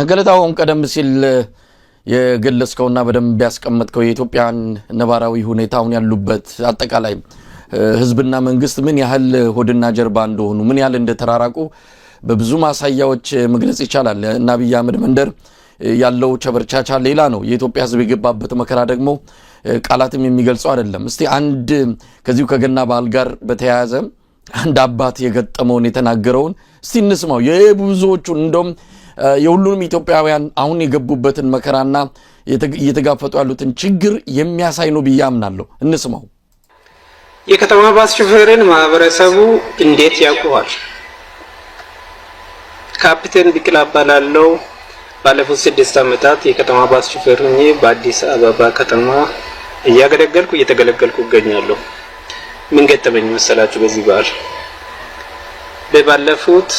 ገለታውን ቀደም ሲል የገለጽከውና በደንብ ያስቀመጥከው የኢትዮጵያን ነባራዊ ሁኔታውን ያሉበት አጠቃላይ ህዝብና መንግስት ምን ያህል ሆድና ጀርባ እንደሆኑ ምን ያህል እንደተራራቁ በብዙ ማሳያዎች መግለጽ ይቻላል። እና አብይ አህመድ መንደር ያለው ቸበርቻቻ ሌላ ነው። የኢትዮጵያ ህዝብ የገባበት መከራ ደግሞ ቃላትም የሚገልጸው አይደለም። እስቲ አንድ ከዚሁ ከገና በዓል ጋር በተያያዘ አንድ አባት የገጠመውን የተናገረውን እስቲ እንስማው። የብዙዎቹን እንደም የሁሉንም ኢትዮጵያውያን አሁን የገቡበትን መከራና እየተጋፈጡ ያሉትን ችግር የሚያሳይ ነው ብዬ አምናለሁ። እንስማው። የከተማ ባስ ሹፌርን ማህበረሰቡ እንዴት ያውቀዋል? ካፒቴን ቢቅላ እባላለሁ። ባለፉት 6 ዓመታት የከተማ ባስ ሹፌር ሆኜ በአዲስ አበባ ከተማ እየተገለገልኩ እገኛለሁ። ምን ገጠመኝ መሰላችሁ? በዚህ በዓል በባለፉት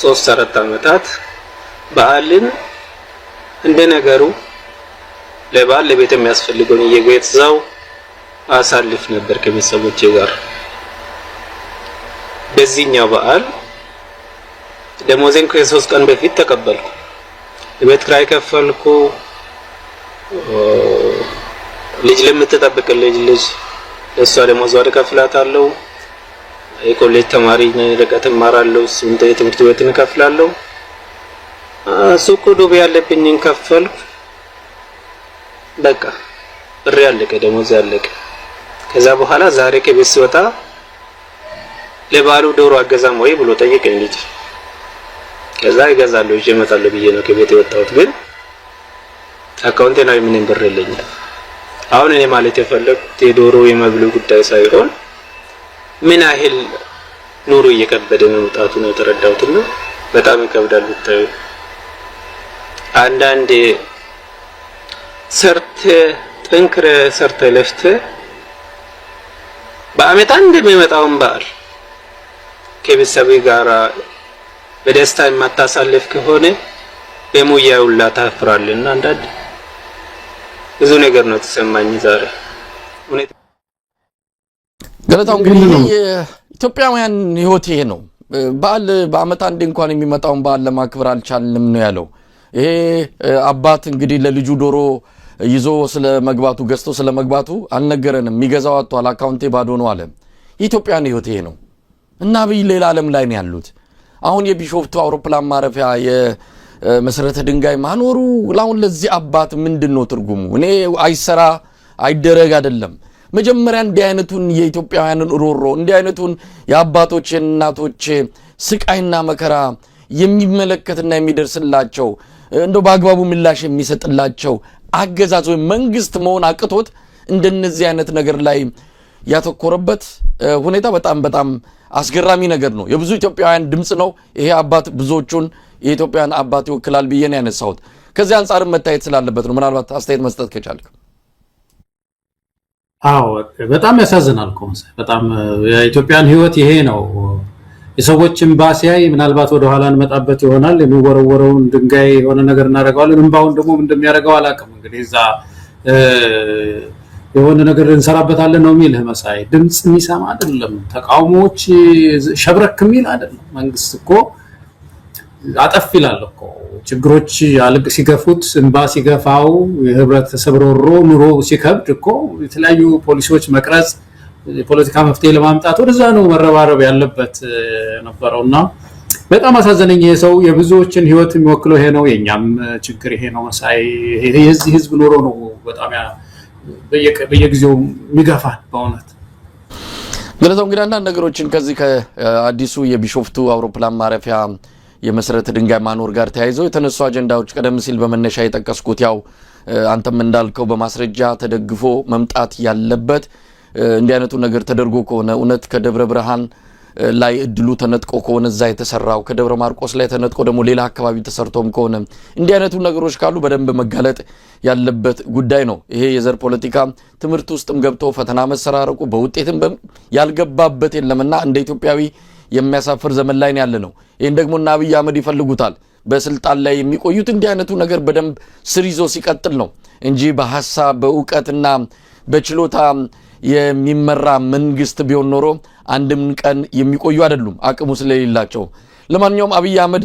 3-4 ዓመታት በዓልን እንደ ነገሩ ለበዓል ለቤት የሚያስፈልገውን እየገዛው አሳልፍ ነበር ከቤተሰቦቼ ጋር። በዚህኛው በዓል ደሞዜን ከ3 ቀን በፊት ተቀበልኩ። የቤት ኪራይ ከፈልኩ። ልጅ ለምትጠብቅልኝ ልጅ ለሷ ደሞዝ ወደ ከፍላታለሁ። የኮሌጅ ተማሪ ነኝ፣ ርቀት እማራለሁ። ትምህርት ቤትን እከፍላለሁ። ሱቁ ዱቤ ያለብኝን ከፈልኩ። በቃ ብር ያለቀ፣ ደሞዝ ያለቀ። ከዛ በኋላ ዛሬ ከቤት ስወጣ ለበዓሉ ዶሮ አገዛም ወይ ብሎ ጠየቀኝ ልጅ። ከዛ ይገዛለሁ ይዤ እመጣለሁ ብዬ ነው ከቤት የወጣሁት። ግን አካውንቴ ላይ ምንም ብር የለኝም። አሁን እኔ ማለት የፈለኩት የዶሮ የመብሉ ጉዳይ ሳይሆን ምን ያህል ኑሮ እየከበደ መምጣቱ ነው የተረዳሁትና በጣም ይከብዳል ብታዩ። አንዳንዴ ጠንክረ ሰርተ ለፍተ በአመት አንድ የሚመጣውን በዓል ከቤተሰብ ጋር በደስታ የማታሳልፍ ከሆነ በሙያው ላይ ታፍራለና አንዳንድ ብዙ ነገር ነው ተሰማኝ ዛሬ። ገለታው እንግዲህ የኢትዮጵያውያን ህይወት ይሄ ነው። በዓል በአመት አንድ እንኳን የሚመጣውን በዓል ለማክበር አልቻልንም ነው ያለው። ይሄ አባት እንግዲህ ለልጁ ዶሮ ይዞ ስለመግባቱ ገዝቶ ስለመግባቱ አልነገረንም። የሚገዛው አጥቷል፣ አካውንቴ ባዶ ነው አለ። የኢትዮጵያን ህይወት ይሄ ነው እና አብይ ሌላ ዓለም ላይ ነው ያሉት። አሁን የቢሾፍቱ አውሮፕላን ማረፊያ የመሰረተ ድንጋይ ማኖሩ አሁን ለዚህ አባት ምንድነው ትርጉሙ? እኔ አይሰራ አይደረግ አይደለም። መጀመሪያ እንዲህ አይነቱን የኢትዮጵያውያንን ሮሮ እንዲህ አይነቱን የአባቶች እናቶች ስቃይና መከራ የሚመለከትና የሚደርስላቸው እንደው በአግባቡ ምላሽ የሚሰጥላቸው አገዛዝ ወይ መንግስት መሆን አቅቶት እንደነዚህ አይነት ነገር ላይ ያተኮረበት ሁኔታ በጣም አስገራሚ ነገር ነው። የብዙ ኢትዮጵያውያን ድምጽ ነው ይሄ አባት። ብዙዎቹን የኢትዮጵያን አባት ይወክላል ብዬ ነው ያነሳሁት። ከዚህ አንፃር መታየት ስላለበት ነው። ምናልባት አስተያየት መስጠት ከቻልክ። አዎ በጣም ያሳዝናል እኮ በጣም የኢትዮጵያን ህይወት ይሄ ነው። የሰዎችን ባሲያይ ምናልባት ወደ ኋላ እንመጣበት ይሆናል። የሚወረወረውን ድንጋይ የሆነ ነገር እናደርገዋለን። እንባውን ደግሞ እንደሚያደርገው አላውቅም። እንግዲህ እዛ የሆነ ነገር እንሰራበታለን ነው የሚልህ መሳይ። ድምጽ የሚሰማ አይደለም። ተቃውሞዎች ሸብረክ የሚል አይደለም። መንግስት እኮ አጠፍ ይላል እኮ። ችግሮች አልቅ ሲገፉት እንባ ሲገፋው የህብረተሰብ ሮሮ ኑሮ ሲከብድ እኮ የተለያዩ ፖሊሲዎች መቅረጽ የፖለቲካ መፍትሄ ለማምጣት ወደዛ ነው መረባረብ ያለበት ነበረውና በጣም አሳዘነኝ። ይሄ ሰው የብዙዎችን ህይወት የሚወክለው ይሄ ነው። የኛም ችግር ይሄ ነው መሳይ። የዚህ ህዝብ ኑሮ ነው በጣም በየጊዜው የሚገፋል በእውነት። ገለታው እንግዲህ አንዳንድ ነገሮችን ከዚህ ከአዲሱ የቢሾፍቱ አውሮፕላን ማረፊያ የመሰረተ ድንጋይ ማኖር ጋር ተያይዘው የተነሱ አጀንዳዎች ቀደም ሲል በመነሻ የጠቀስኩት ያው አንተም እንዳልከው በማስረጃ ተደግፎ መምጣት ያለበት እንዲህ አይነቱ ነገር ተደርጎ ከሆነ እውነት ከደብረ ብርሃን ላይ እድሉ ተነጥቆ ከሆነ እዛ የተሰራው ከደብረ ማርቆስ ላይ ተነጥቆ ደግሞ ሌላ አካባቢ ተሰርቶም ከሆነ እንዲህ አይነቱ ነገሮች ካሉ በደንብ መጋለጥ ያለበት ጉዳይ ነው። ይሄ የዘር ፖለቲካ ትምህርት ውስጥም ገብቶ ፈተና መሰራረቁ በውጤትም ያልገባበት የለምና እንደ ኢትዮጵያዊ የሚያሳፍር ዘመን ላይ ያለ ነው። ይሄን ደግሞ እና አብይ አህመድ ይፈልጉታል። በስልጣን ላይ የሚቆዩት እንዲህ አይነቱ ነገር በደንብ ስር ይዞ ሲቀጥል ነው እንጂ በሐሳብ በእውቀትና በችሎታ የሚመራ መንግስት ቢሆን ኖሮ አንድም ቀን የሚቆዩ አይደሉም አቅሙ ስለሌላቸው። ለማንኛውም አብይ አህመድ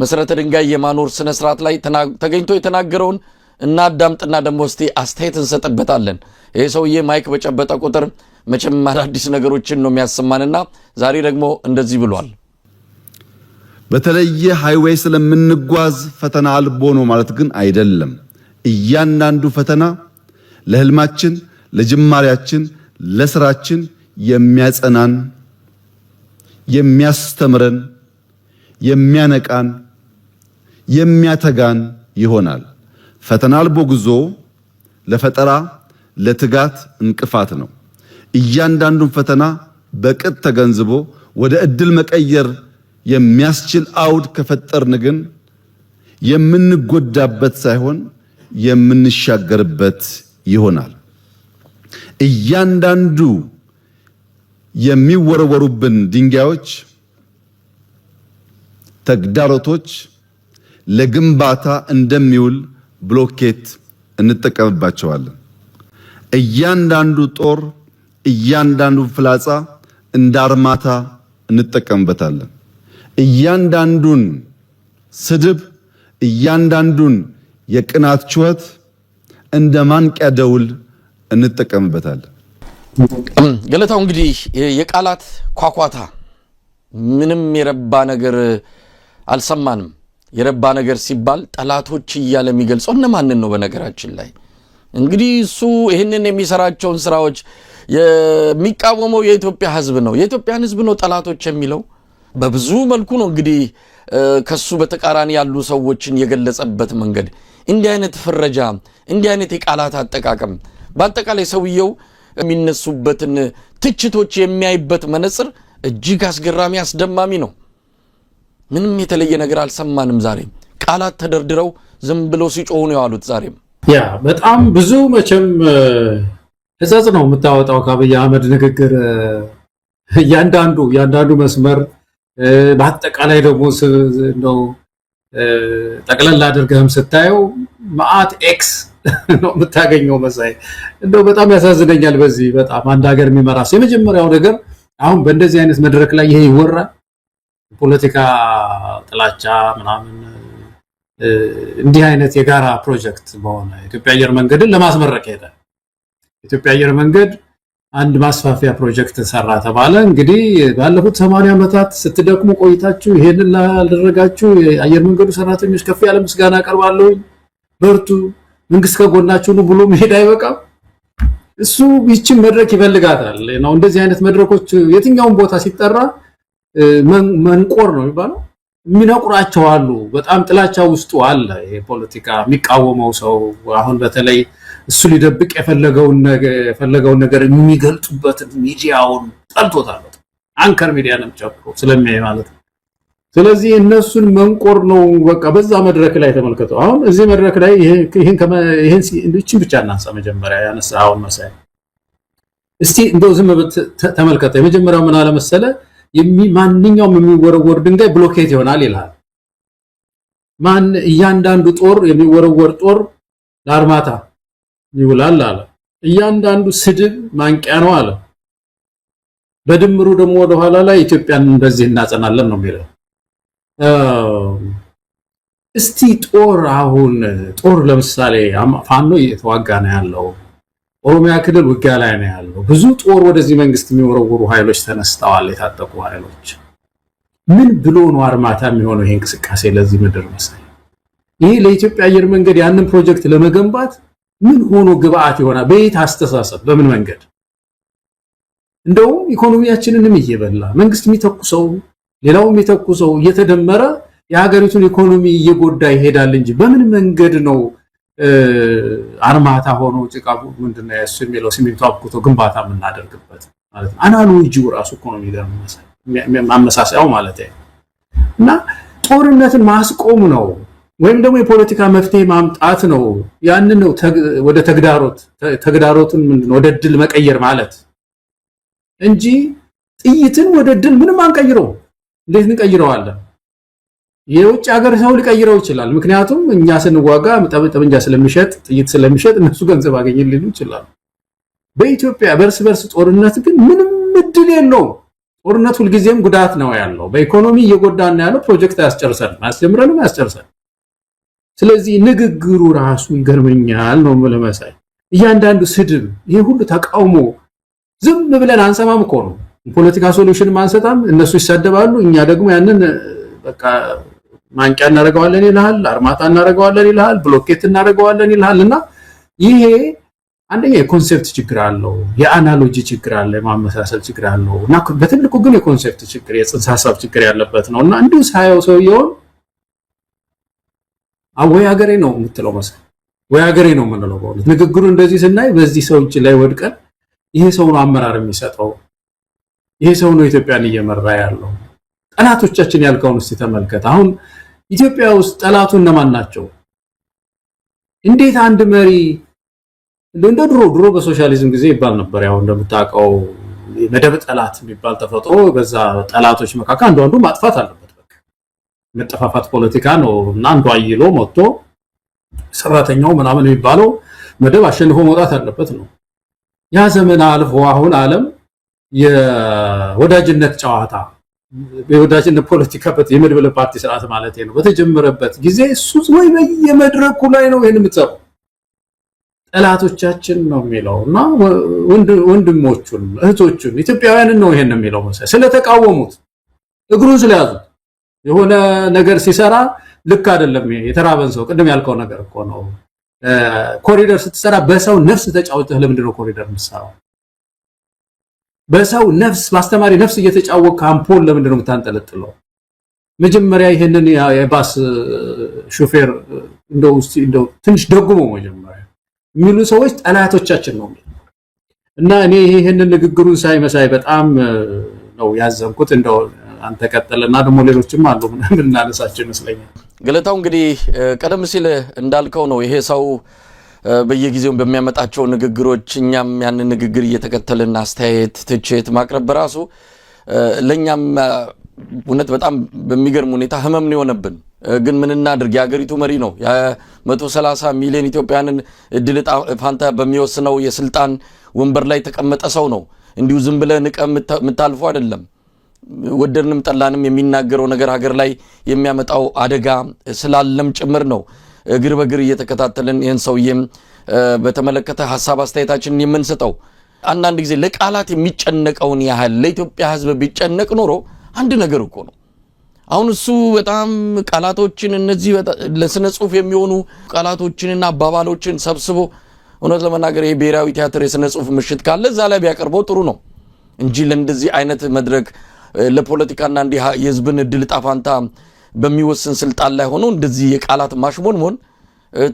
መሰረተ ድንጋይ የማኖር ስነ ስርዓት ላይ ተገኝቶ የተናገረውን እና አዳምጥና ደግሞ እስቲ አስተያየት እንሰጥበታለን። ይሄ ሰውዬ ማይክ በጨበጠ ቁጥር መቼም አዳዲስ ነገሮችን ነው የሚያሰማንና ዛሬ ደግሞ እንደዚህ ብሏል። በተለየ ሃይዌይ ስለምንጓዝ ፈተና አልቦ ነው ማለት ግን አይደለም። እያንዳንዱ ፈተና ለህልማችን፣ ለጅማሬያችን፣ ለስራችን የሚያጸናን፣ የሚያስተምረን፣ የሚያነቃን፣ የሚያተጋን ይሆናል። ፈተና አልቦ ጉዞ ለፈጠራ፣ ለትጋት እንቅፋት ነው። እያንዳንዱን ፈተና በቅጥ ተገንዝቦ ወደ እድል መቀየር የሚያስችል አውድ ከፈጠርን ግን የምንጎዳበት ሳይሆን የምንሻገርበት ይሆናል። እያንዳንዱ የሚወረወሩብን ድንጋዮች፣ ተግዳሮቶች ለግንባታ እንደሚውል ብሎኬት እንጠቀምባቸዋለን። እያንዳንዱ ጦር፣ እያንዳንዱ ፍላጻ እንደ አርማታ እንጠቀምበታለን። እያንዳንዱን ስድብ፣ እያንዳንዱን የቅናት ጩኸት እንደ ማንቂያ ደውል እንጠቀምበታለን። ገለታው እንግዲህ የቃላት ኳኳታ ምንም የረባ ነገር አልሰማንም። የረባ ነገር ሲባል ጠላቶች እያለ የሚገልጸው እነማንን ነው? በነገራችን ላይ እንግዲህ እሱ ይህንን የሚሰራቸውን ስራዎች የሚቃወመው የኢትዮጵያ ህዝብ ነው። የኢትዮጵያን ህዝብ ነው ጠላቶች የሚለው በብዙ መልኩ ነው። እንግዲህ ከሱ በተቃራኒ ያሉ ሰዎችን የገለጸበት መንገድ እንዲህ አይነት ፍረጃ፣ እንዲህ አይነት የቃላት አጠቃቀም፣ በአጠቃላይ ሰውየው የሚነሱበትን ትችቶች የሚያይበት መነጽር እጅግ አስገራሚ፣ አስደማሚ ነው። ምንም የተለየ ነገር አልሰማንም። ዛሬም ቃላት ተደርድረው ዝም ብለው ሲጮሁ ነው ያሉት። ዛሬም ያ በጣም ብዙ መቼም እዛዝ ነው የምታወጣው ከአብይ አህመድ ንግግር እያንዳንዱ መስመር በአጠቃላይ ደግሞ ነው ጠቅለል አድርገህም ስታየው ማአት ኤክስ ነው የምታገኘው። መሳይ እንደው በጣም ያሳዝነኛል። በዚህ በጣም አንድ ሀገር የሚመራ ሰው የመጀመሪያው ነገር አሁን በእንደዚህ አይነት መድረክ ላይ ይሄ ይወራል። ፖለቲካ ጥላቻ ምናምን እንዲህ አይነት የጋራ ፕሮጀክት በሆነ ኢትዮጵያ አየር መንገድን ለማስመረቅ ሄደ። ኢትዮጵያ አየር መንገድ አንድ ማስፋፊያ ፕሮጀክት ሰራ ተባለ። እንግዲህ ባለፉት 80 ዓመታት ስትደክሙ ቆይታችሁ ይሄንን ላደረጋችሁ የአየር መንገዱ ሰራተኞች ከፍ ያለ ምስጋና አቀርባለሁ፣ በርቱ፣ መንግስት ከጎናችሁ ነው ብሎ መሄድ አይበቃም። እሱ ይህችን መድረክ ይፈልጋታል ነው። እንደዚህ አይነት መድረኮች የትኛውን ቦታ ሲጠራ መንቆር ነው የሚባለው። የሚነቁራቸው አሉ። በጣም ጥላቻ ውስጡ አለ። ይሄ ፖለቲካ የሚቃወመው ሰው አሁን በተለይ እሱ ሊደብቅ የፈለገውን ነገር የሚገልጡበት ሚዲያውን ጠልቶታል። አንከር ሚዲያንም ጨምሮ ስለሚያይ ማለት ነው። ስለዚህ እነሱን መንቆር ነው በቃ። በዛ መድረክ ላይ ተመልከተው። አሁን እዚህ መድረክ ላይ ይሄን ብቻ እናንሳ። መጀመሪያ ያነሳውን መሳይ እስቲ እንደው ዝም ተመልከተው። የመጀመሪያው ምን አለ መሰለ፣ ማንኛውም የሚወረወር ድንጋይ ብሎኬት ይሆናል ይላል። እያንዳንዱ ጦር የሚወረወር ጦር ለአርማታ ይውላል አለ። እያንዳንዱ ስድብ ማንቂያ ነው አለ። በድምሩ ደግሞ ወደ ኋላ ላይ ኢትዮጵያን እንደዚህ እናጸናለን ነው የሚለው። እስቲ አሁን ጦር ለምሳሌ ፋኖ እየተዋጋ ነው ያለው፣ ኦሮሚያ ክልል ውጊያ ላይ ነው ያለው። ብዙ ጦር ወደዚህ መንግስት የሚወረውሩ ኃይሎች ተነስተዋል፣ የታጠቁ ኃይሎች። ምን ብሎ ነው አርማታ የሚሆነው ይሄ እንቅስቃሴ ለዚህ ምድር መሳይ? ይሄ ለኢትዮጵያ አየር መንገድ ያንን ፕሮጀክት ለመገንባት ምን ሆኖ ግብአት ይሆናል? በየት አስተሳሰብ፣ በምን መንገድ? እንደው ኢኮኖሚያችንንም እየበላ መንግስት የሚተኩሰው ሌላው የሚተኩሰው እየተደመረ የሀገሪቱን ኢኮኖሚ እየጎዳ ይሄዳል እንጂ በምን መንገድ ነው አርማታ ሆኖ ጭቃ ምንድነው ያሱ የሚለው ሲሚንቶ አብኩቶ ግንባታ የምናደርግበት ማለት ነው? አናሎጂው ራሱ ኢኮኖሚ ማመሳሰያው ማለት ነው። እና ጦርነትን ማስቆም ነው ወይም ደግሞ የፖለቲካ መፍትሄ ማምጣት ነው። ያንን ነው ወደ ተግዳሮትን ምንድነው ወደ ድል መቀየር ማለት እንጂ ጥይትን ወደ ድል ምንም አንቀይረው። እንዴት እንቀይረዋለን? የውጭ ሀገር ሰው ሊቀይረው ይችላል። ምክንያቱም እኛ ስንዋጋ ጠመንጃ ስለሚሸጥ ጥይት ስለሚሸጥ እነሱ ገንዘብ አገኘልን ይችላል። በኢትዮጵያ በርስ ጦርነት ግን ምንም እድል የለውም። ጦርነት ሁልጊዜም ጉዳት ነው ያለው በኢኮኖሚ እየጎዳን ያለው ፕሮጀክት ያስጀምረን ስለዚህ ንግግሩ ራሱ ይገርመኛል ነው ለመሳይ እያንዳንዱ ስድብ ይሄ ሁሉ ተቃውሞ ዝም ብለን አንሰማም እኮ ነው ፖለቲካ ሶሉሽን ማንሰጣም እነሱ ይሳደባሉ እኛ ደግሞ ያንን በቃ ማንቂያ እናረጋዋለን ይላል አርማታ እናረጋዋለን ይላል ብሎኬት እናረጋዋለን ይላልና ይሄ አንደኛ የኮንሴፕት ችግር አለው የአናሎጂ ችግር አለ የማመሳሰል ችግር አለው እና በትልቁ ግን የኮንሴፕት ችግር የጽንሰ ሐሳብ ችግር ያለበት ነውና እንዲሁ ሳይው ሰውየው አወይ ሀገሬ ነው የምትለው መሰለኝ ወይ ሀገሬ ነው የምንለው በእውነት ንግግሩ እንደዚህ ስናይ በዚህ ሰው እጅ ላይ ወድቀን ይሄ ሰው ነው አመራር የሚሰጠው ይሄ ሰው ነው ኢትዮጵያን እየመራ ያለው ጠላቶቻችን ያልከውን እስቲ ተመልከት አሁን ኢትዮጵያ ውስጥ ጠላቱ እነማን ናቸው እንዴት አንድ መሪ እንደ ድሮ በሶሻሊዝም ጊዜ ይባል ነበር ያው እንደምታውቀው መደብ ጠላት የሚባል ተፈጥሮ በዛ ጠላቶች መካከል አንዱ ማጥፋት አለበት በቃ መጠፋፋት ፖለቲካ ነው እና አንዱ አይሎ መጥቶ ሰራተኛው ምናምን የሚባለው መደብ አሸንፎ መውጣት አለበት ነው ያ ዘመን አልፎ አሁን ዓለም የወዳጅነት ጨዋታ የወዳጅነት ፖለቲካ የመድበለ ፓርቲ ስርዓት ማለት ነው በተጀመረበት ጊዜ እሱ ወይ በየመድረኩ ላይ ነው ይሄን የምትሰራው ጠላቶቻችን ነው የሚለውና ወንድሞቹን እህቶቹን ኢትዮጵያውያን ነው ይሄን የሚለው መሰለ ስለተቃወሙት እግሩን ስለያዙት የሆነ ነገር ሲሰራ ልክ አይደለም የተራበን ሰው ቅድም ያልከው ነገር እኮ ነው ኮሪደር ስትሰራ በሰው ነፍስ ተጫውተህ ለምንድን ነው ኮሪደር የምትሰራው በሰው ነፍስ ማስተማሪ ነፍስ እየተጫወከ አምፖል ለምንድን ነው የምታንጠለጥለው መጀመሪያ ይሄንን የባስ ሹፌር እንደው ትንሽ ደጉሞ መጀመሪያ የሚሉ ሰዎች ጠላቶቻችን ነው እና እኔ ይሄንን ንግግሩን ሳይመሳይ በጣም ነው ያዘንኩት እንደው አንተ ቀጥልና ደግሞ ሌሎችም አሉ ምን እናነሳቸው ይመስለኛል ገለታው እንግዲህ ቀደም ሲል እንዳልከው ነው ይሄ ሰው በየጊዜው በሚያመጣቸው ንግግሮች እኛም ያን ንግግር እየተከተልን አስተያየት ትችት ማቅረብ በራሱ ለኛም እውነት በጣም በሚገርም ሁኔታ ህመም ነው የሆነብን ግን ምን እናድርግ የሀገሪቱ መሪ ነው የ130 ሚሊዮን ኢትዮጵያውያንን እድል ፋንታ በሚወስነው የስልጣን ወንበር ላይ ተቀመጠ ሰው ነው እንዲሁ ዝም ብለ ምታልፈው አይደለም ወደርንም ጠላንም የሚናገረው ነገር ሀገር ላይ የሚያመጣው አደጋ ስላለም ጭምር ነው እግር በግር እየተከታተልን ይሄን ሰውዬም በተመለከተ ሐሳብ አስተያየታችንን የምንሰጠው አንዳንድ ጊዜ ለቃላት የሚጨነቀውን ያህል ለኢትዮጵያ ህዝብ ቢጨነቅ ኖሮ አንድ ነገር እኮ ነው አሁን እሱ በጣም ቃላቶችን እነዚህ ለስነ ጽሁፍ የሚሆኑ ቃላቶችንና አባባሎችን ሰብስቦ እውነት ለመናገር የብሔራዊ ቲያትር የስነ ጽሁፍ ምሽት ካለ እዛ ላይ ቢያቀርበው ጥሩ ነው እንጂ ለእንደዚህ አይነት መድረክ ለፖለቲካና እንዲህ የህዝብን እድል ጣፋንታ በሚወስን ስልጣን ላይ ሆኖ እንደዚህ የቃላት ማሽሞንሞን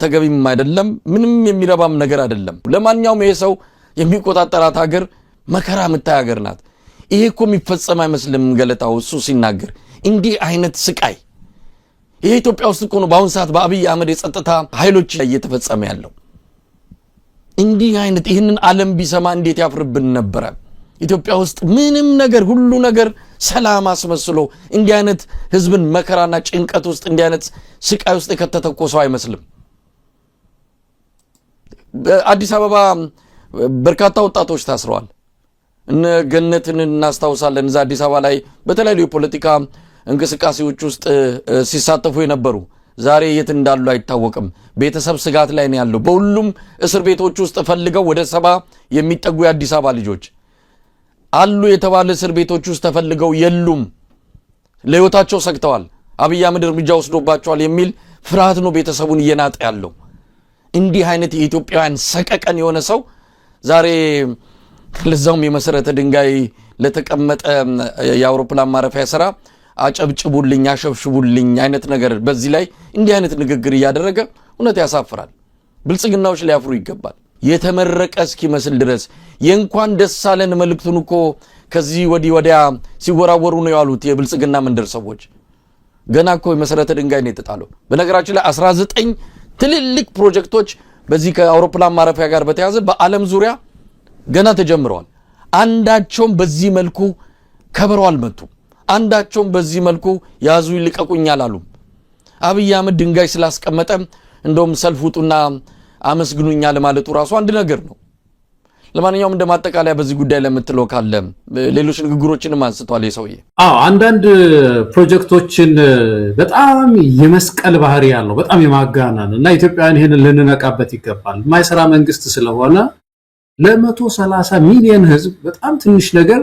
ተገቢም አይደለም ምንም የሚረባም ነገር አይደለም ለማንኛውም ይሄ ሰው የሚቆጣጠራት ሀገር መከራ የምታያገር ናት ይሄ እኮ የሚፈጸም አይመስልም ገለታው እሱ ሲናገር እንዲህ አይነት ስቃይ ይሄ ኢትዮጵያ ውስጥ እኮ ነው በአሁን ሰዓት በአብይ አህመድ የጸጥታ ኃይሎች እየተፈጸመ ያለው እንዲህ አይነት ይሄንን ዓለም ቢሰማ እንዴት ያፍርብን ነበር ኢትዮጵያ ውስጥ ምንም ነገር ሁሉ ነገር ሰላም አስመስሎ እንዲህ አይነት ህዝብን መከራና ጭንቀት ውስጥ እንዲህ አይነት ስቃይ ውስጥ የከተተኮሰው አይመስልም በአዲስ አበባ በርካታ ወጣቶች ታስረዋል እነ ገነትን እናስታውሳለን እዛ አዲስ አበባ ላይ በተለያዩ የፖለቲካ እንቅስቃሴዎች ውስጥ ሲሳተፉ የነበሩ ዛሬ የት እንዳሉ አይታወቅም ቤተሰብ ስጋት ላይ ነው ያለው በሁሉም እስር ቤቶች ውስጥ ፈልገው ወደ 70 የሚጠጉ የአዲስ አበባ ልጆች አሉ የተባለ እስር ቤቶች ውስጥ ተፈልገው የሉም ለህይወታቸው ሰግተዋል አብይ አህመድ እርምጃ ወስዶባቸዋል የሚል ፍርሃት ነው ቤተሰቡን እየናጠ ያለው እንዲህ አይነት የኢትዮጵያውያን ሰቀቀን የሆነ ሰው ዛሬ ለዛውም የመሰረተ ድንጋይ ለተቀመጠ የአውሮፕላን ማረፊያ ስራ አጨብጭቡልኝ አሸብሽቡልኝ አይነት ነገር በዚህ ላይ እንዲህ አይነት ንግግር ያደረገ እውነት ያሳፍራል ብልጽግናዎች ሊያፍሩ ይገባል የተመረቀ እስኪመስል ድረስ የእንኳን ደሳለን መልእክቱን እኮ ከዚህ ወዲያ ሲወራወሩ ነው ያሉት የብልጽግና መንደር ሰዎች ገና እኮ የመሰረተ ድንጋይ ነው የተጣለው በነገራችን ላይ 19 ትልልቅ ፕሮጀክቶች በዚህ ከአውሮፕላን ማረፊያ ጋር በተያያዘ በአለም ዙሪያ ገና ተጀምረዋል አንዳቸውም በዚህ መልኩ ከበሮ አልመቱም አንዳቸውም በዚህ መልኩ ያዙ ይልቀቁኛል አሉ አብይ አህመድ ድንጋይ ስላስቀመጠ እንደውም ሰልፍ ውጡና አመስግኑኛል ማለቱ ራሱ አንድ ነገር ነው ለማንኛውም እንደማጠቃለያ በዚህ ጉዳይ ለምትለው ካለ ሌሎች ንግግሮችንም አንስቷል የሰውዬ። አንዳንድ ፕሮጀክቶችን በጣም የመስቀል ባህሪ ያለው በጣም የማጋናን እና ኢትዮጵያን ይሄንን ልንነቃበት ይገባል። ማይሰራ መንግስት ስለሆነ ለ130 ሚሊዮን ህዝብ በጣም ትንሽ ነገር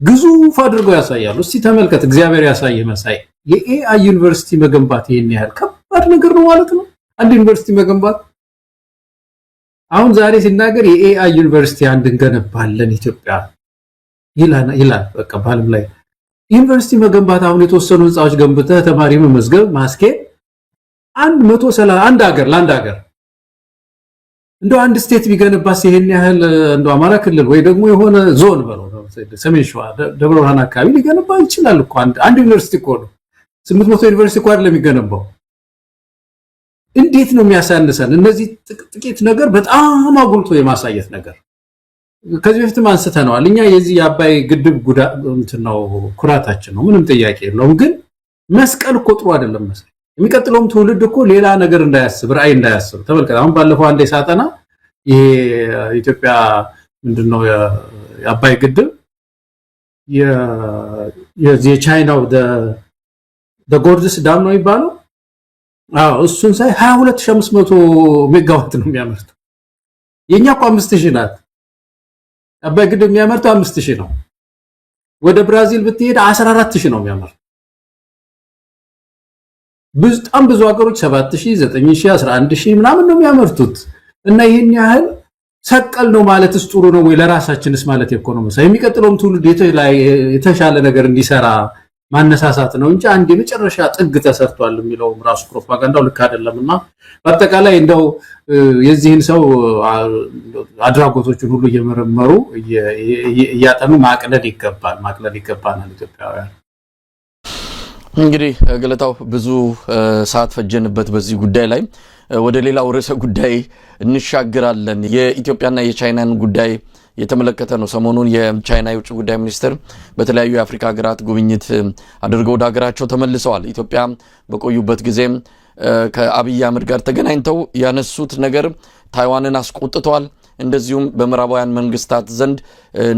ግዙፍ አድርገው ያሳያሉ። እስቲ ተመልከት፣ እግዚአብሔር ያሳየ መሳይ የኤአይ ዩኒቨርሲቲ መገንባት ይሄን ያህል ከባድ ነገር ነው ማለት ነው። አንድ ዩኒቨርሲቲ መገንባት አሁን ዛሬ ሲናገር የኤአይ ዩኒቨርሲቲ አንድ እንገነባለን ኢትዮጵያ ይላል። በቃ ባለም ላይ ዩኒቨርሲቲ መገንባት አሁን የተወሰኑ ህንጻዎች ገንብተህ ተማሪ መመዝገብ ማስኬድ 130 አንድ ሀገር እንደው አንድ ስቴት ቢገነባስ ይሄን ያህል እንደው አማራ ክልል ወይ ደግሞ የሆነ ዞን በለው ሰሜን ሸዋ ደብረ ብርሃን አካባቢ ሊገነባ ይችላል እኮ አንድ ዩኒቨርሲቲ እኮ ነው። 800 ዩኒቨርሲቲ እኮ አይደለም የሚገነባው። እንዴት ነው የሚያሳንሰን? እነዚህ ጥቂት ነገር በጣም አጉልቶ የማሳየት ነገር ከዚህ በፊትም አንስተነዋል። እኛ የዚህ የአባይ ግድብ ነው ኩራታችን ነው፣ ምንም ጥያቄ የለውም። ግን መስቀል እኮ ጥሩ አይደለም። መስቀል የሚቀጥለውም ትውልድ እኮ ሌላ ነገር እንዳያስብ ራዕይ እንዳያስብ ተመልከት። አሁን ባለፈው አንዴ ሳጠና ይሄ ኢትዮጵያ ምንድነው የአባይ ግድብ የቻይናው ጎርጅስ ዳም ነው የሚባለው። እሱን ሳይ 22500 ሜጋዋት ነው የሚያመርተው። የኛ እኮ 5000 ናት። አባይ ግድብ የሚያመርተው 5000 ነው። ወደ ብራዚል ብትሄድ 14000 ነው የሚያመርተው። በጣም ብዙ ሀገሮች 7000፣ 9000፣ 11000 ምናምን ነው የሚያመርቱት። እና ይሄን ያህል ሰቀል ነው ማለትስ ጥሩ ነው ወይ? ለራሳችንስ ማለት ኢኮኖሚ የሚቀጥለውም ትውልድ የተሻለ ነገር እንዲሰራ ማነሳሳት ነው እንጂ አንድ የመጨረሻ ጥግ ተሰርቷል የሚለው ራሱ ፕሮፓጋንዳው ልክ አይደለምና በአጠቃላይ እንደው የዚህን ሰው አድራጎቶችን ሁሉ እየመረመሩ እያጠኑ ማቅለል ይገባናል ኢትዮጵያውያን። እንግዲህ ገለታው ብዙ ሰዓት ፈጀንበት በዚህ ጉዳይ ላይ። ወደ ሌላው ርዕሰ ጉዳይ እንሻገራለን። የኢትዮጵያና የቻይናን ጉዳይ የተመለከተ ነው። ሰሞኑን የቻይና የውጭ ጉዳይ ሚኒስትር በተለያዩ የአፍሪካ ሀገራት ጉብኝት አድርገው ወደ ሀገራቸው ተመልሰዋል። ኢትዮጵያ በቆዩበት ጊዜ ከአብይ አህመድ ጋር ተገናኝተው ያነሱት ነገር ታይዋንን አስቆጥተዋል። እንደዚሁም በምዕራባውያን መንግስታት ዘንድ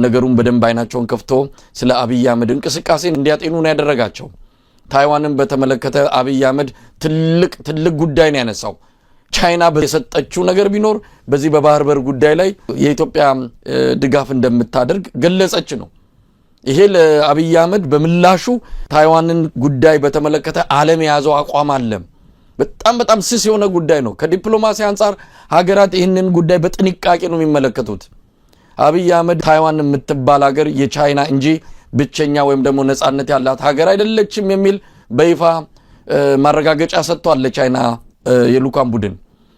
ነገሩን በደንብ አይናቸውን ከፍቶ ስለ አብይ አህመድ እንቅስቃሴ እንዲያጤኑ ነው ያደረጋቸው። ታይዋንን በተመለከተ አብይ አህመድ ትልቅ ጉዳይ ነው ያነሳው። ቻይና በሰጠችው ነገር ቢኖር በዚህ በባህር በር ጉዳይ ላይ የኢትዮጵያ ድጋፍ እንደምታደርግ ገለጸች ነው። ይሄ ለአብይ አህመድ በምላሹ ታይዋንን ጉዳይ በተመለከተ ዓለም የያዘው አቋም አለ። በጣም ስስ የሆነ ጉዳይ ነው። ከዲፕሎማሲ አንፃር ሀገራት ይህንን ጉዳይ በጥንቃቄ ነው የሚመለከቱት። አብይ አህመድ ታይዋን የምትባል ሀገር የቻይና እንጂ ብቸኛ ወይም ደግሞ ነፃነት ያላት ሀገር አይደለችም የሚል በይፋ ማረጋገጫ ሰጥቷል ለቻይና የሉካን ቡድን።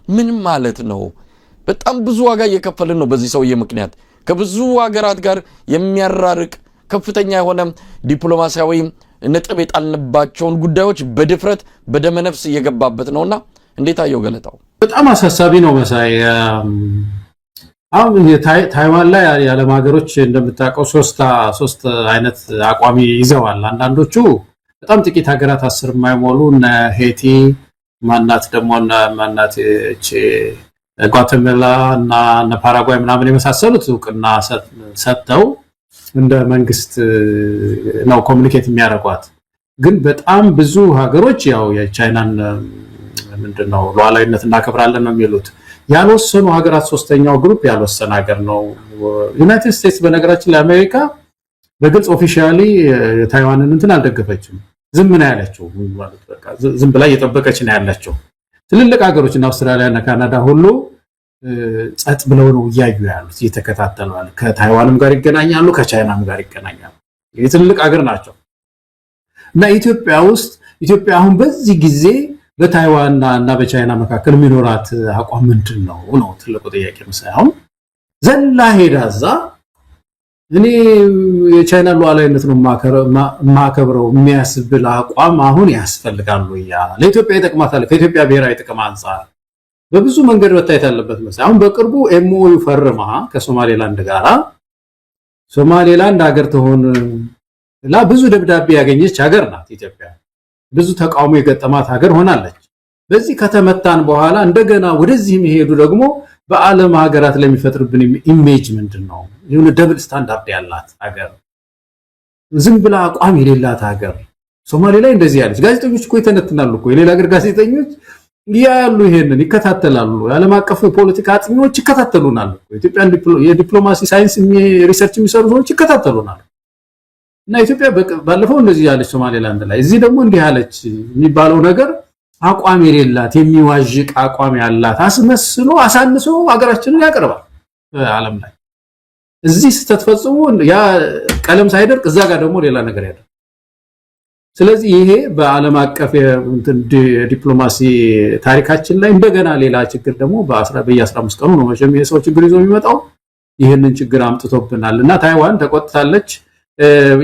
ምን ማለት ነው? በጣም ብዙ ዋጋ እየከፈልን ነው በዚህ ሰውዬ ምክንያት። ከብዙ ሀገራት ጋር የሚያራርቅ ከፍተኛ የሆነ ዲፕሎማሲያዊ ነጥብ የጣልንባቸውን ጉዳዮች በድፍረት በደመነፍስ እየገባበት ነውና እንዴት አየው ገለታው? በጣም አሳሳቢ ነው መሳይ። አሁን ታይዋን ላይ የዓለም ሀገሮች እንደምታውቀው ሶስት አይነት አቋም ይዘዋል። አንዳንዶቹ በጣም ጥቂት ሀገራት 10 የማይሞሉ እነ ሄቲ ማናት ደግሞ ማናት እቺ ጓተማላ እና ፓራጓይ ምናምን የመሳሰሉት እውቅና ሰጥተው እንደ መንግስት ነው ኮሙኒኬት የሚያደርጓት። ግን በጣም ብዙ ሀገሮች ያው የቻይናን ምንድነው ሉዓላዊነት እናከብራለን ነው የሚሉት። ያልወሰኑ ሀገራት ሶስተኛው ግሩፕ ያልወሰነ ሀገር ነው ዩናይትድ ስቴትስ። በነገራችን ላይ አሜሪካ በግልጽ ኦፊሻሊ ታይዋንን እንትን አልደገፈችም። ዝም ነው ያለችው ማለት በቃ ዝም ብላ እየጠበቀች ነው ያለችው። ትልልቅ ሀገሮች እና አውስትራሊያ እና ካናዳ ሁሉ ጸጥ ብለው ነው እያዩ ያሉት፣ እየተከታተሉ ያሉት። ከታይዋንም ጋር ይገናኛሉ፣ ከቻይናም ጋር ይገናኛሉ። የትልልቅ ሀገር ናቸው። እና ኢትዮጵያ አሁን በዚህ ጊዜ በታይዋን እና በቻይና መካከል የሚኖራት አቋም ምንድን ነው ነው ትልቁ ጥያቄ። አሁን ዘላ ሄዳዛ እኔ የቻይና ሉዓላዊነት ነው ማከብረው የሚያስብል አቋም አሁን ያስፈልጋሉ። ለኢትዮጵያ ይጠቅማታል። ከኢትዮጵያ ብሔራዊ ጥቅም አንፃር በብዙ መንገድ መታየት ያለበት መሰለኝ። አሁን በቅርቡ ኤምኦዩ ፈርማ ከሶማሌላንድ ጋር ሶማሌላንድ ሀገር ትሆን ብዙ ደብዳቤ ያገኘች ሀገር ናት ኢትዮጵያ። ብዙ ተቃውሞ የገጠማት ሀገር ሆናለች። በዚህ ከተመታን በኋላ እንደገና ወደዚህ የሚሄዱ ደግሞ በዓለም ሀገራት ላይ የሚፈጥርብን ኢሜጅ ምንድነው? የሆነ ደብል ስታንዳርድ ያላት ሀገር፣ ዝም ብላ አቋም የሌላት ሀገር። ሶማሌ ላይ እንደዚህ ያለች ጋዜጠኞች እኮ ይተነትናሉ እኮ የሌላ ሀገር ጋዜጠኞች ያሉ ይሄንን ይከታተላሉ። ዓለም አቀፍ ፖለቲካ አጥኚዎች ይከታተሉናል እኮ ኢትዮጵያን የዲፕሎማሲ ሳይንስ ሪሰርች የሚሰሩ ሰዎች ይከታተሉናል። እና ኢትዮጵያ ባለፈው እንደዚህ ያለች ሶማሌላንድ ላይ እዚህ ደግሞ እንዲህ ያለች የሚባለው ነገር አቋም የሌላት የሚዋዥቅ አቋም ያላት አስመስሎ አሳንሶ ሀገራችንን ያቀርባል ዓለም ላይ። እዚህ ስተትፈጽሙ ያ ቀለም ሳይደርቅ እዛ ጋር ደግሞ ሌላ ነገር ያደርጋል። ስለዚህ ይሄ በዓለም አቀፍ ዲፕሎማሲ ታሪካችን ላይ እንደገና ሌላ ችግር ደግሞ በየ15 ቀኑ ነው መቼም የሰው ችግር ይዞ የሚመጣው። ይሄንን ችግር አምጥቶብናል እና ታይዋን ተቆጥታለች።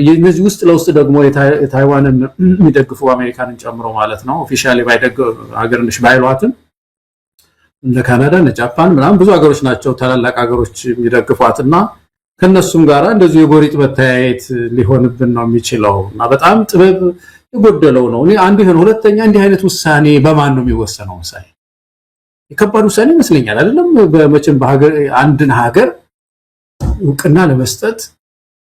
የነዚህ ውስጥ ለውስጥ ደግሞ የታይዋንን የሚደግፉ አሜሪካንን ጨምሮ ማለት ነው ኦፊሻሊ ባይደግፍ ሀገርንሽ ባይሏትም እንደ ካናዳ እና ጃፓን ምናምን ብዙ ሀገሮች ናቸው ታላላቅ ሀገሮች የሚደግፏትና ከነሱም ጋር እንደዚህ የጎሪጥ መታየት ሊሆንብን ነው የሚችለው እና በጣም ጥበብ የጎደለው ነው። እኔ አንዱ ይሄን ሁለተኛ እንዲህ አይነት ውሳኔ በማን ነው የሚወሰነው? ውሳኔ የከባድ ውሳኔ ይመስለኛል አይደለም። በመቼም በሀገር አንድን ሀገር እውቅና ለመስጠት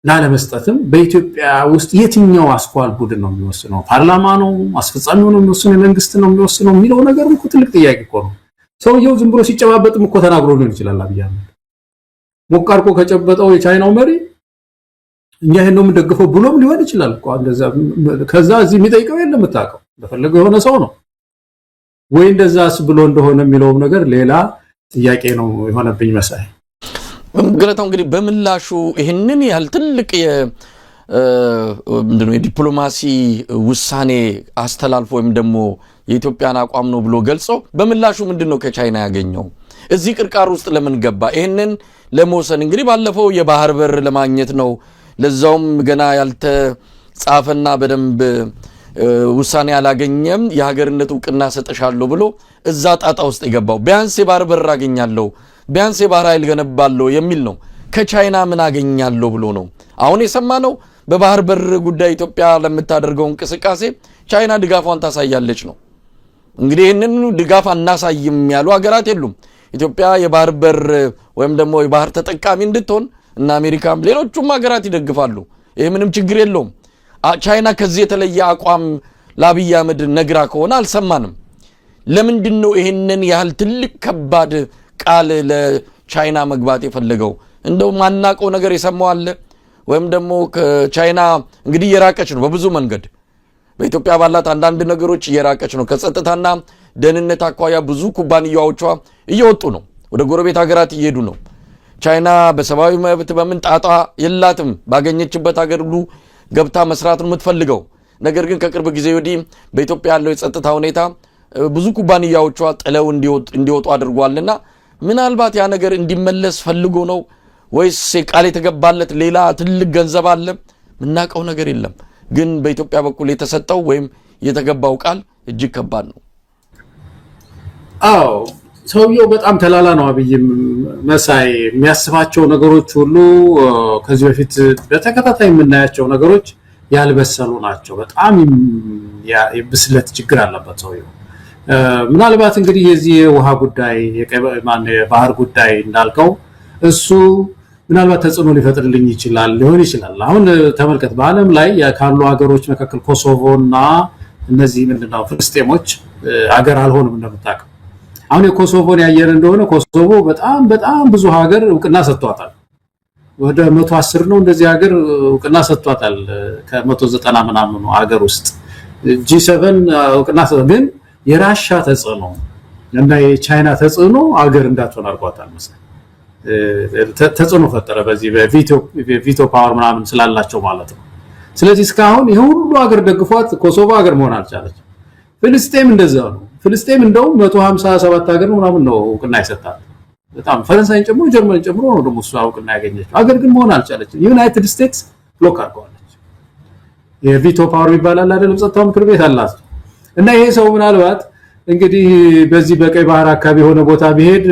ላለመስጠትም በኢትዮጵያ ውስጥ የትኛው አስኳል ቡድን ነው የሚወስነው? ፓርላማ ነው? አስፈጻሚው ነው የሚወስነው? መንግስት ነው የሚወስነው? የሚለው ነገር እኮ ትልቅ ጥያቄ እኮ ነው። ሰውየው ዝም ብሎ ሲጨባበጥም እኮ ተናግሮ ሊሆን ይችላል። አብይ አህመድ ሞቃርቆ ከጨበጠው የቻይናው መሪ እኛ ይሄን ነው የምንደግፈው ብሎም ሊሆን ይችላል እኮ እንደዛ። ከዛ እዚህ የሚጠይቀው የለም የምታውቀው እንደፈለገው የሆነ ሰው ነው ወይ እንደዛስ ብሎ እንደሆነ የሚለው ነገር ሌላ ጥያቄ ነው የሆነብኝ መሳይ። ገለታው እንግዲህ በምላሹ ይሄንን ያህል ትልቅ ምንድነው የዲፕሎማሲ ውሳኔ አስተላልፎ ወይም ደግሞ የኢትዮጵያን አቋም ነው ብሎ ገልጾ በምላሹ ምንድነው ከቻይና ያገኘው? እዚህ ቅርቃር ውስጥ ለምን ገባ? ይሄንን ለመወሰን እንግዲህ ባለፈው የባህር በር ለማግኘት ነው፣ ለዛውም ገና ያልተጻፈና በደንብ ውሳኔ ያላገኘም የሀገርነት ዕውቅና ሰጠሻለሁ ብሎ እዛ ጣጣ ውስጥ የገባው ቢያንስ የባህር በር አገኛለሁ ቢያንስ የባህር ኃይል ገነባለሁ የሚል ነው። ከቻይና ምን አገኛለሁ ብሎ ነው። አሁን የሰማነው በባህር በር ጉዳይ ኢትዮጵያ ለምታደርገው እንቅስቃሴ ቻይና ድጋፏን ታሳያለች ነው። እንግዲህ ይሄንን ድጋፍ አናሳይም ያሉ ሀገራት የሉም። ኢትዮጵያ የባህር በር ወይም ደግሞ የባህር ተጠቃሚ እንድትሆን እና አሜሪካም ሌሎችም ሀገራት ይደግፋሉ። ይሄ ምንም ችግር የለውም። ቻይና ከዚህ የተለየ አቋም ለአብይ አህመድ ነግራ ከሆነ አልሰማንም። ለምንድን ነው ይሄንን ያህል ትልቅ ከባድ ቃል ለቻይና መግባት የፈለገው? እንደው ማናቀው ነገር የሰማው አለ ወይም ደግሞ ከቻይና እንግዲህ እየራቀች ነው በብዙ መንገድ በኢትዮጵያ ባላት አንዳንድ ነገሮች እየራቀች ነው። ከጸጥታና ደህንነት አኳያ ብዙ ኩባንያዎቿ እየወጡ ነው፣ ወደ ጎረቤት ሀገራት እየሄዱ ነው። ቻይና በሰብአዊ መብት በምን ጣጣ የላትም፣ ባገኘችበት ሀገር ሁሉ ገብታ መስራት ነው የምትፈልገው። ነገር ግን ከቅርብ ጊዜ ወዲህ በኢትዮጵያ ያለው የጸጥታ ሁኔታ ብዙ ኩባንያዎቿ ጥለው እንዲወጡ አድርጓልና ምናልባት ያ ነገር እንዲመለስ ፈልጎ ነው ወይስ ቃል የተገባለት ሌላ ትልቅ ገንዘብ አለ? ምናቀው ነገር የለም። ግን በኢትዮጵያ በኩል የተሰጠው ወይም የተገባው ቃል እጅግ ከባድ ነው። አዎ ሰውየው በጣም ተላላ ነው። አብይም መሳይ የሚያስባቸው ነገሮች ሁሉ ከዚህ በፊት በተከታታይ የምናያቸው ነገሮች ያልበሰሉ ናቸው። በጣም የብስለት ችግር አለበት ሰውየው። ምናልባት እንግዲህ የዚህ የውሃ ጉዳይ የባህር ጉዳይ እንዳልከው እሱ ምናልባት ተጽዕኖ ሊፈጥርልኝ ይችላል ሊሆን ይችላል። አሁን ተመልከት፣ በዓለም ላይ ካሉ ሀገሮች መካከል ኮሶቮና እነዚህ ምንድነው ፍልስጤሞች ሀገር አልሆኑም እንደምታውቀው። አሁን የኮሶቮን ያየን እንደሆነ ኮሶቮ በጣም ብዙ ሀገር ዕውቅና ሰጥቷታል። ወደ 110 ነው እንደዚህ ሀገር ዕውቅና ሰጥቷታል ከ190 ምናምን ሀገር ውስጥ G7 ዕውቅና ሰጥቷል። ግን የራሻ ተጽዕኖ እና የቻይና ተጽዕኖ ሀገር እንዳትሆን አድርጓታል መሰለኝ። ተጽዕኖ ፈጠረ በዚህ በቪቶ ፓወር ምናምን ስላላቸው ማለት ነው። ስለዚህ እስካሁን ይሄ ሁሉ ሀገር ደግፏት ኮሶቮ ሀገር መሆን አልቻለች። ፍልስጤም እንደዛው ነው። ፍልስጤም እንደው 157 ሀገር ነው ምናምን ነው ዕውቅና ይሰጣል። በጣም ፈረንሳይን ጨምሮ ጀርመንን ጨምሮ ነው ደግሞ እሱ ዕውቅና ያገኘችው። ሀገር ግን መሆን አልቻለችም። ዩናይትድ ስቴትስ ብሎክ አድርገዋለች። የቪቶ ፓወር ይባላል አይደለም፣ ጸጥታው ምክር ቤት አላት። እና ይሄ ሰው ምናልባት እንግዲህ በዚህ በቀይ ባህር አካባቢ የሆነ ቦታ ቢሄድ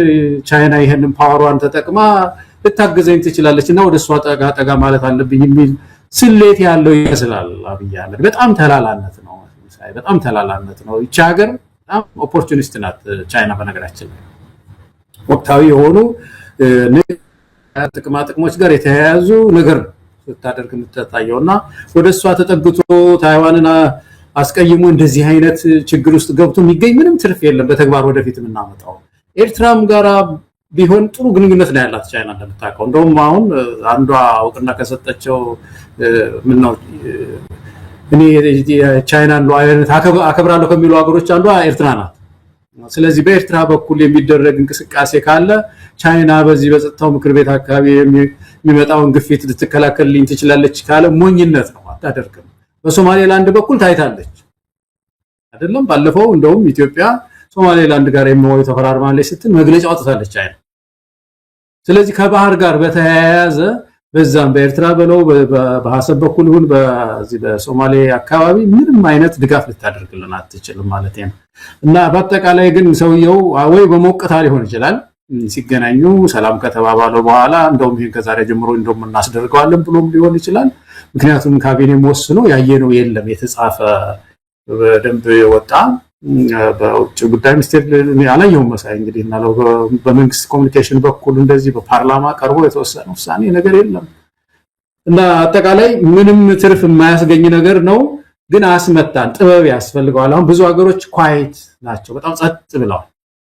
ቻይና ይሄንን ፓወሯን ተጠቅማ ልታገዘኝ ትችላለች እና ወደሷ ጠጋ ማለት አለብኝ የሚል ስሌት ያለው ይመስላል አብይ አህመድ። በጣም ተላላነት ነው፣ በጣም ተላላነት ነው። ይቺ ሀገር በጣም ኦፖርቹኒስት ናት ቻይና በነገራችን ላይ። ወቅታዊ የሆኑ ጥቅማ ጥቅሞች ጋር የተያያዙ ነገር ስታደርግ የምትታየውና ወደሷ ተጠግቶ ታይዋንን አስቀይሞ እንደዚህ አይነት ችግር ውስጥ ገብቶ የሚገኝ ምንም ትርፍ የለም። በተግባር ወደፊት የምናመጣው ኤርትራም ጋራ ቢሆን ጥሩ ግንኙነት ነው ያላት ቻይና እንደምታውቀው። እንደውም አሁን አንዷ አውቅና ከሰጠቸው ምን ነው እኔ ቻይናን ሉዓላዊነት አከብራለሁ ከሚሉ ሀገሮች አንዷ ኤርትራ ናት። ስለዚህ በኤርትራ በኩል የሚደረግ እንቅስቃሴ ካለ ቻይና በዚህ በጸጥታው ምክር ቤት አካባቢ የሚመጣውን ግፊት ልትከላከልልኝ ትችላለች ካለ ሞኝነት ነው፣ አታደርግም። በሶማሌላንድ በኩል ታይታለች አይደለም? ባለፈው እንደውም ኢትዮጵያ ሶማሌላንድ ጋር የሚወይ ተፈራርማለች ስትል መግለጫ አውጥታለች ቻይና። ስለዚህ ከባህር ጋር በተያያዘ በዛም በኤርትራ በለው በሐሰብ በኩል ሁን በዚህ በሶማሌ አካባቢ ምንም አይነት ድጋፍ ልታደርግልን አትችልም ማለት ነው። እና በአጠቃላይ ግን ሰውየው ወይ በሞቅታ ሊሆን ይችላል ሲገናኙ ሰላም ከተባባለው በኋላ እንደውም ይሄን ከዛሬ ጀምሮ እንደውም እናስደርገዋለን ብሎም ሊሆን ይችላል። ምክንያቱም ካቢኔም ወስኖ ያየነው የለም የተጻፈ በደንብ የወጣ በውጭ ጉዳይ ሚኒስቴር ያላየው መሳይ እንግዲህ እና በመንግስት ኮሙኒኬሽን በኩል እንደዚህ በፓርላማ ቀርቦ የተወሰነ ውሳኔ ነገር የለም። እና አጠቃላይ ምንም ትርፍ የማያስገኝ ነገር ነው። ግን አስመታን ጥበብ ያስፈልገዋል። አሁን ብዙ ሀገሮች ኳይት ናቸው፣ በጣም ጸጥ ብለዋል።